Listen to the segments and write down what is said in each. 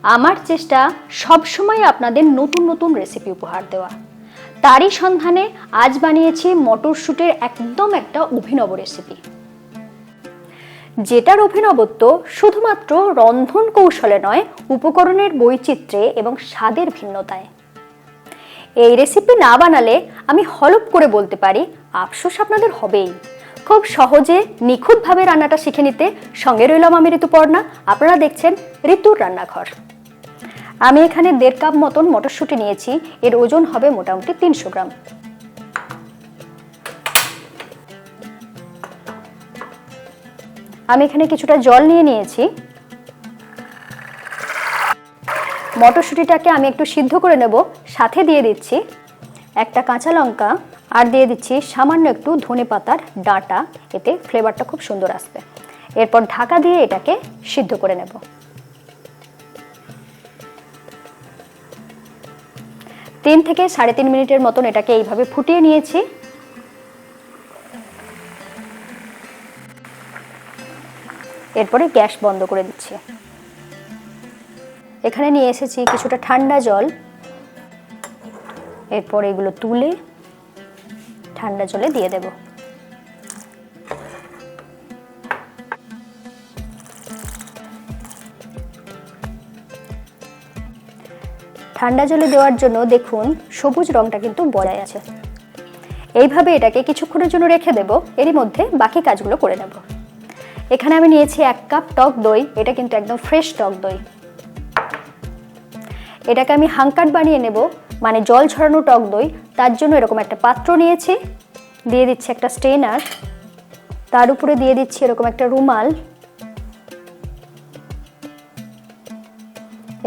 আমার চেষ্টা সবসময় আপনাদের নতুন নতুন রেসিপি উপহার দেওয়া। তারই সন্ধানে আজ বানিয়েছি মটরশুঁটির একদম একটা অভিনব রেসিপি, যেটার অভিনবত্ব শুধুমাত্র রন্ধন কৌশলে নয়, উপকরণের বৈচিত্র্যে এবং স্বাদের ভিন্নতায়। এই রেসিপি না বানালে আমি হলপ করে বলতে পারি আফসোস আপনাদের হবেই। খুব সহজে নিখুঁতভাবে রান্নাটা শিখে নিতে সঙ্গে রইলাম আমি ঋতুপর্ণা। আপনারা দেখছেন ঋতুর রান্নাঘর। আমি এখানে 1.5 কাপ মতন মটরশুঁটি নিয়েছি। এর ওজন হবে মোটামুটি 300 গ্রাম। আমি এখানে কিছুটা জল নিয়ে নিয়েছি। মটরশুঁটিটাকে আমি একটু সিদ্ধ করে নেব। সাথে দিয়ে দিচ্ছি একটা কাঁচা লঙ্কা, আর দিয়ে দিচ্ছি সামান্য একটু ধনেপাতার ডাঁটা, এতে ফ্লেভারটা খুব সুন্দর আসবে। এরপর ঢাকা দিয়ে এটাকে সিদ্ধ করে নেব। 3 থেকে 3.5 মিনিটের মতন এটাকে এইভাবে ফুটিয়ে নিয়েছি। এরপরে গ্যাস বন্ধ করে দিচ্ছি। এখানে নিয়ে এসেছি কিছুটা ঠান্ডা জল। এরপর এগুলো তুলে ঠান্ডা জলে দিয়ে দেব। ঠান্ডা জলে দেওয়ার জন্য দেখুন সবুজ রংটা কিন্তু বজায় আছে। এইভাবে এটাকে কিছুক্ষণের জন্য রেখে দেব। এরই মধ্যে বাকি কাজগুলো করে নেব। এখানে আমি নিয়েছি 1 কাপ টক দই। এটা কিন্তু একদম ফ্রেশ টক দই। এটাকে আমি হাঙ্কাট বানিয়ে নেব, মানে জল ঝরানো টক দই। তার জন্য এরকম একটা পাত্র নিয়েছি। দিয়ে দিচ্ছি একটা স্ট্রেনার, তার উপরে দিয়ে দিচ্ছি এরকম একটা রুমাল।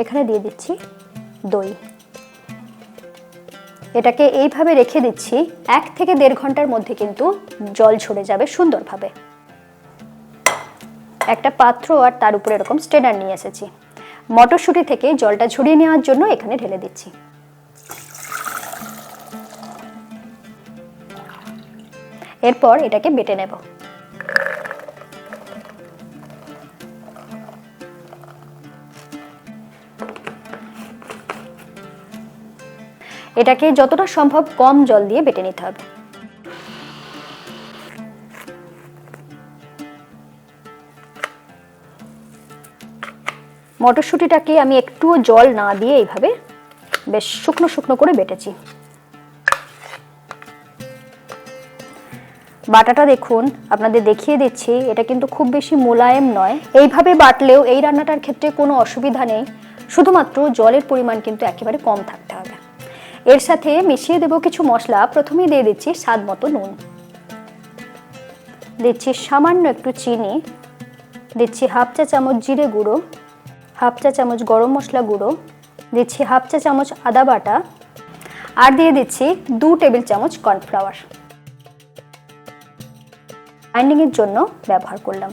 এখানে দিয়ে দিচ্ছি দই। এটাকে এইভাবে রেখে দিচ্ছি। 1 থেকে 1.5 ঘন্টার মধ্যে কিন্তু জল ঝরে যাবে সুন্দরভাবে। একটা পাত্র আর তার উপরে এরকম স্ট্রেনার নিয়ে এসেছি। মটরশুঁটি থেকে জলটা ঝরিয়ে নেওয়ার জন্য এখানে ঢেলে দিচ্ছি। এরপর এটাকে বেটে নেব। এটাকে যতটা সম্ভব কম জল দিয়ে বেটে নিতে হবে। মটরশুঁটিটাকে আমি একটুও জল না দিয়ে এইভাবে বেশ শুকনো শুকনো করে বেটেছি। বাটাটা দেখুন, আপনাদের দেখিয়ে দিচ্ছি। এটা কিন্তু খুব বেশি মোলায়েম নয়। এইভাবে বাটলেও এই রান্নাটার ক্ষেত্রে কোনো অসুবিধা নেই, শুধুমাত্র জলের পরিমাণ কিন্তু একেবারে কম থাকতে হবে। এর সাথে মিশিয়ে দেব কিছু মশলা। প্রথমেই দিয়ে দিচ্ছি স্বাদ মতো নুন, দিচ্ছি সামান্য একটু চিনি, দিচ্ছি 1/2 চা চামচ জিরে গুঁড়ো, 1/2 চা চামচ গরম মশলা গুঁড়ো, দিচ্ছি 1/2 চা চামচ আদা বাটা, আর দিয়ে দিচ্ছি 2 টেবিল চামচ কর্নফ্লাওয়ার। বাইন্ডিং এর জন্য ব্যবহার করলাম।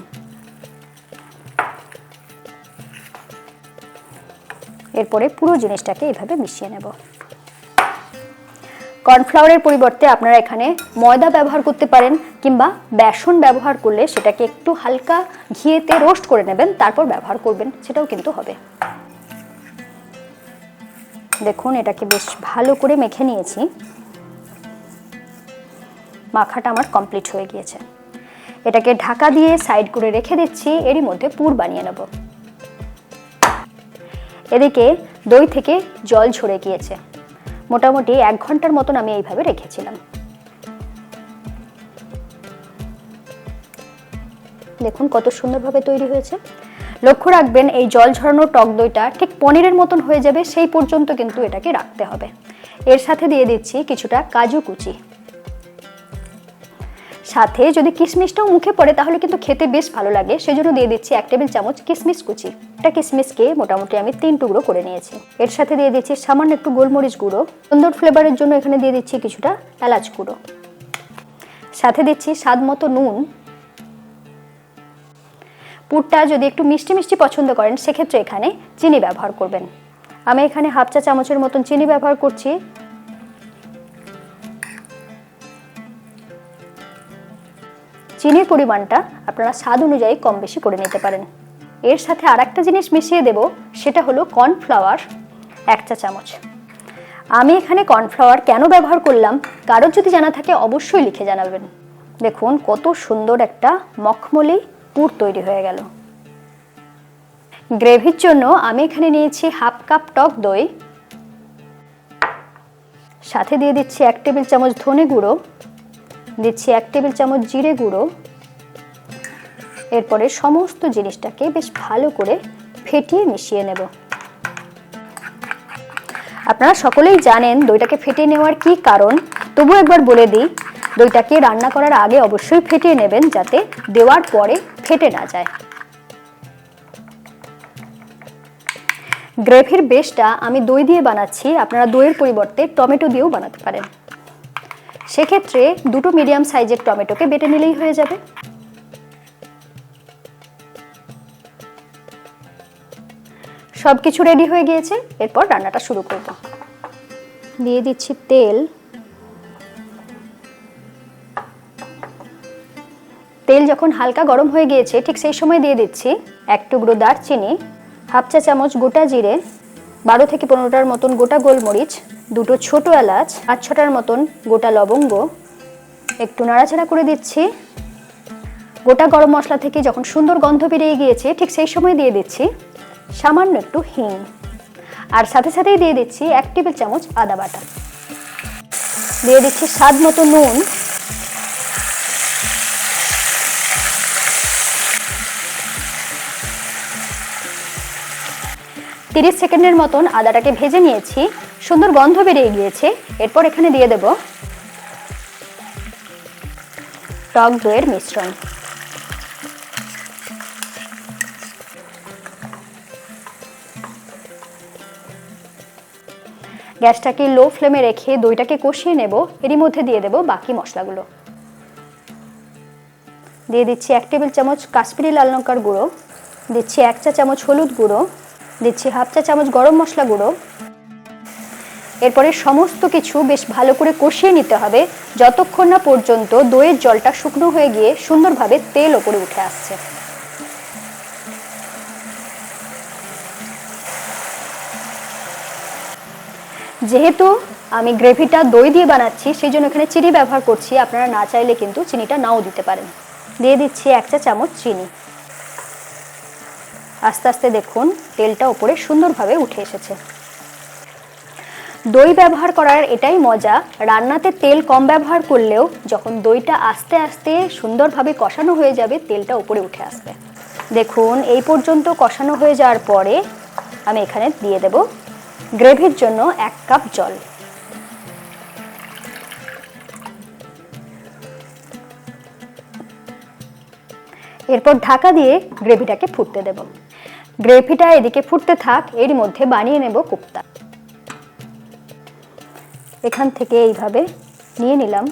এরপরে পুরো জিনিসটাকে এইভাবে মিশিয়ে নেব। কর্নফ্লাওয়ারের পরিবর্তে আপনারা এখানে ময়দা ব্যবহার করতে পারেন, কিংবা বেসন ব্যবহার করলে সেটাকে একটু হালকা ঘিয়েতে রোস্ট করে নেবেন, তারপর ব্যবহার করবেন, সেটাও কিন্তু হবে। দেখুন এটাকে বেশ ভালো করে মেখে নিয়েছি। মাখাটা আমার কমপ্লিট হয়ে গিয়েছে। এটাকে ঢাকা দিয়ে সাইড করে রেখে দিচ্ছি। এরই মধ্যে পুর বানিয়ে নেব। এদিকে দই থেকে জল ঝরে গিয়েছে। মোটামুটি 1 ঘন্টার মতন আমি এইভাবে রেখেছিলাম। দেখুন কত সুন্দরভাবে তৈরি হয়েছে। লক্ষ্য রাখবেন এই জল ঝরানো টক দইটা ঠিক পনিরের মতন হয়ে যাবে, সেই পর্যন্ত কিন্তু এটাকে রাখতে হবে। এর সাথে দিয়ে দিচ্ছি কিছুটা কাজু কুচি। সাথে যদি কিশমিশটাও মুখে পড়ে তাহলে কিন্তু খেতে বেশ ভালো লাগে, সেজন্য দিয়ে দিচ্ছি 1 টেবিল চামচ কিশমিশ কুচি। একটা কিশমিশকে মোটামুটি আমি 3 টুকরো করে নিয়েছি। এর সাথে দিয়ে দিচ্ছি সামান্য একটু গোলমরিচ গুঁড়ো। সুন্দর ফ্লেভারের জন্য এখানে দিয়ে দিচ্ছি কিছুটা এলাচ গুঁড়ো। সাথে দিচ্ছি স্বাদ মতো নুন। পুরটা যদি একটু মিষ্টি মিষ্টি পছন্দ করেন সেক্ষেত্রে এখানে চিনি ব্যবহার করবেন। আমি এখানে 1/2 চা চামচের মতন চিনি ব্যবহার করছি। চিনির পরিমাণটা আপনারা স্বাদ অনুযায়ী কম বেশি করে নিতে পারেন। এর সাথে আরেকটা জিনিস মিশিয়ে দেব, সেটা হলো কর্নফ্লাওয়ার 1 চা চামচ। আমি এখানে কর্নফ্লাওয়ার কেন ব্যবহার করলাম, কারোর যদি জানা থাকে অবশ্যই লিখে জানাবেন। দেখুন কত সুন্দর একটা মখমলি পুর তৈরি হয়ে গেল। গ্রেভির জন্য আমি এখানে নিয়েছি 1/2 কাপ টক দই, সাথে দিয়ে দিচ্ছি 1 টেবিল চামচ ধনে গুঁড়ো, দিচ্ছি 1 টেবিল চামচ জিরে গুঁড়ো। এরপরে সমস্ত জিনিসটাকে বেশ ভালো করে ফেটিয়ে মিশিয়ে নেব। আপনারা সকলেই জানেন দইটাকে ফেটিয়ে নেওয়ার কি কারণ, তবু একবার বলে দিই, দইটাকে রান্না করার আগে অবশ্যই ফেটিয়ে নেবেন যাতে দেওয়ার পরে ফেটে না যায়। গ্রেভির বেসটা আমি দই দিয়ে বানাচ্ছি, আপনারা দইয়ের পরিবর্তে টমেটো দিয়েও বানাতে পারেন। সেক্ষেত্রে 2টো মিডিয়াম সাইজের টমেটোকে বেটে নিলেই হয়ে যাবে। সবকিছু রেডি হয়ে গিয়েছে, এরপর রান্নাটা শুরু করব। দিয়ে দিচ্ছি তেল। তেল যখন হালকা গরম হয়ে গিয়েছে ঠিক সেই সময় দিয়ে দিচ্ছি 1 টুকরো দারচিনি, 1/2 চা চামচ গোটা জিরে, 12 থেকে 15টার মতন গোটা গোলমরিচ, 2টো ছোট এলাচ, 5-6টার মতন গোটা লবঙ্গ। একটু নাড়াচাড়া করে দিচ্ছি। গোটা গরম মশলা থেকে যখন সুন্দর গন্ধ বেরিয়ে গিয়েছে ঠিক সেই সময় দিয়ে দিচ্ছি সামান্য একটু হিং, আর সাথে সাথেই দিয়ে দিচ্ছি 1 টেবিল চামচ আদা বাটা। দিয়ে দিচ্ছি স্বাদ মতো নুন। তিরিশ সেকেন্ডের মতন আদাটাকে ভেজে নিয়েছি, সুন্দর গন্ধ বেরিয়ে গিয়েছে। এরপর এখানে দিয়ে দেব টক দইয়ের মিশ্রণ। গ্যাসটাকে লো ফ্লেমে রেখে দইটাকে কষিয়ে নেব। এরই মধ্যে দিয়ে দেব বাকি মশলাগুলো। দিয়ে দিচ্ছি 1 টেবিল চামচ কাশ্মীরি লাল লঙ্কার গুঁড়ো, দিচ্ছি 1 চা চামচ হলুদ গুঁড়ো, দিচ্ছি 1/2 চা চামচ গরম মশলা গুঁড়ো। এরপরে সমস্ত কিছু বেশ ভালো করে কষিয়ে নিতে হবে যতক্ষণ না পর্যন্ত দইয়ের জলটা শুকনো হয়ে গিয়ে সুন্দরভাবে তেল ওপরে উঠে আসছে। যেহেতু আমি গ্রেভিটা দই দিয়ে বানাচ্ছি সেই জন্য এখানে চিনি ব্যবহার করছি, আপনারা না চাইলে কিন্তু চিনিটা নাও দিতে পারেন। দিয়ে দিচ্ছি 1 চা চামচ চিনি। আস্তে আস্তে দেখুন তেলটা উপরে সুন্দরভাবে উঠে এসেছে। দই ব্যবহার করার এটাই মজা, রান্নাতে তেল কম ব্যবহার করলেও যখন দইটা আস্তে আস্তে সুন্দরভাবে কষানো হয়ে যাবে তেলটা উপরে উঠে আসবে। দেখুন এই পর্যন্ত কষানো হয়ে যাওয়ার পরে আমি এখানে দিয়ে দেব গ্রেভির জন্য 1 কাপ জল। এরপর ঢাকা দিয়ে গ্রেভিটাকে ফুটতে দেব। গ্রেভিটা এদিকে ফুটতে থাক, এর মধ্যে বানিয়ে নেব কোপ্তা। এখান থেকে এইভাবে নিয়ে নিলাম।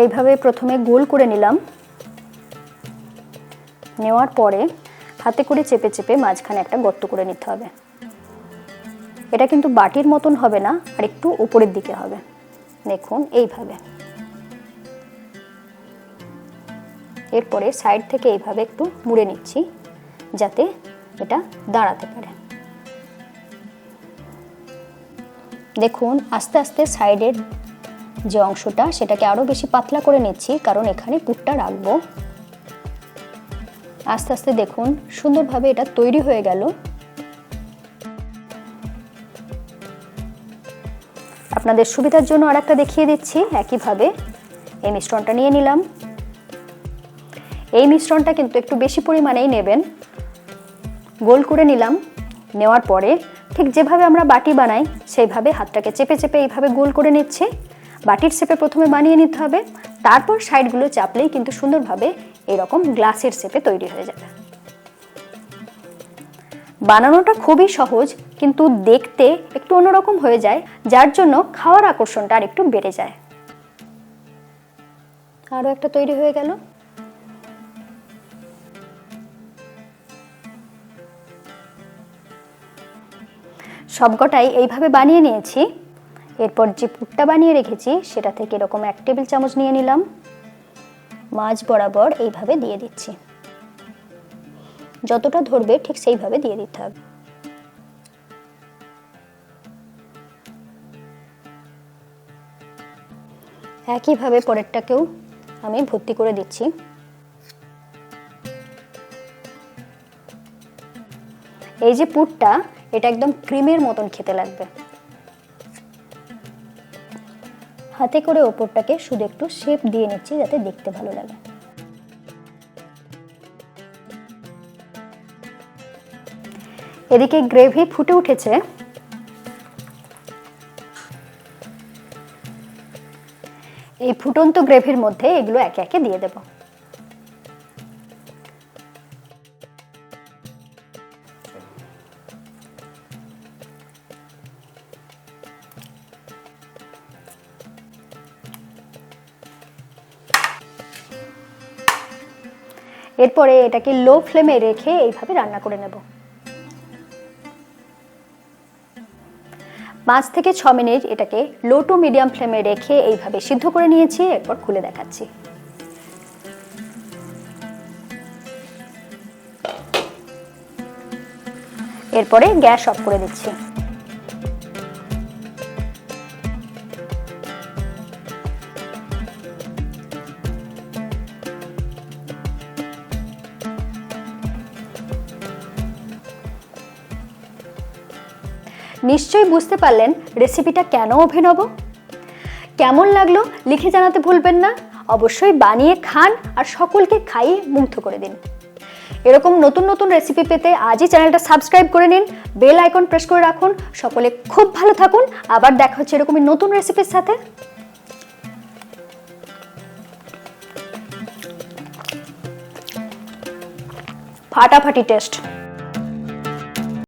এইভাবে প্রথমে গোল করে নিলাম, নেওয়ার পরে হাতে করে চেপে চেপে মাঝখানে একটা গর্ত করে নিতে হবে। এটা কিন্তু বাটির মতন হবে না, আর একটু উপরের দিকে হবে। দেখুন এইভাবে। এরপরে সাইড থেকে এইভাবে একটু মুড়ে নিচ্ছি যাতে এটা দাঁড়াতে পারে। দেখুন আস্তে আস্তে সাইডের যে অংশটা সেটাকে আরো বেশি পাতলা করে নিচ্ছি, কারণ এখানে পুরটা রাখবো। আস্তে আস্তে দেখুন সুন্দরভাবে এটা তৈরি হয়ে গেল। আপনাদের সুবিধার জন্য আরেকটা দেখিয়ে দিচ্ছি। একইভাবে এই মিশ্রণটা নিয়ে নিলাম। এই মিশ্রণটা কিন্তু একটু বেশি পরিমাণেই নেবেন। গোল করে নিলাম, নেওয়ার পরে ঠিক যেভাবে আমরা বাটি বানাই সেইভাবে হাতটাকে চেপে চেপে এইভাবে গোল করে নিচ্ছে। বাটির শেপে প্রথমে বানিয়ে নিতে হবে, তারপর সাইডগুলো চাপলেই কিন্তু সুন্দরভাবে এরকম গ্লাসের শেপে তৈরি হয়ে যাবে। বানানোটা খুবই সহজ, কিন্তু দেখতে একটু অন্যরকম হয়ে যায়, যার জন্য খাওয়ার আকর্ষণটা আর একটু বেড়ে যায়। আরো একটা তৈরি হয়ে গেল। সবকটাই এইভাবে বানিয়ে নিয়েছি। এরপর যে পুরটা বানিয়ে রেখেছি সেটা থেকে এরকম 1 টেবিল চামচ নিয়ে নিলাম। মাঝ বরাবর এইভাবে দিয়ে দিচ্ছি। যতটা ধরবে ঠিক সেইভাবে দিয়ে দিতে হবে। একইভাবে পরেরটাকেও আমি ভর্তি করে দিচ্ছি। এই যে পুরটা, এটা একদম ক্রিমের মতন খেতে লাগবে। হাতে করে ওপরটাকে শুধু একটু শেপ দিয়ে নিচ্ছি যাতে দেখতে ভালো লাগে। এদিকে গ্রেভি ফুটে উঠেছে। এই ফুটন্ত গ্রেভির মধ্যে এগুলো একে একে দিয়ে দেব। এরপরে এটাকে লো ফ্লেমে রেখে এইভাবে রান্না করে নেব। 5 থেকে 6 মিনিট এটাকে লো টু মিডিয়াম ফ্লেমে রেখে এইভাবে সিদ্ধ করে নিয়েছি। এরপর খুলে দেখাচ্ছি। এরপরে গ্যাস অফ করে দিচ্ছি। নিশ্চয়ই বুঝতে পারলেন রেসিপিটা কেন অভিনব। কেমন লাগলো লিখে জানাতে ভুলবেন না। অবশ্যই বানিয়ে খান আর সকলকে খাইয়ে মুগ্ধ করে দিন। এরকম নতুন নতুন রেসিপি পেতে আজই চ্যানেলটা সাবস্ক্রাইব করে নিন, বেল আইকন প্রেস করে রাখুন। সকলে খুব ভালো থাকুন। আবার দেখা হচ্ছে এরকমই নতুন রেসিপির সাথে। ফাটাফাটি টেস্ট।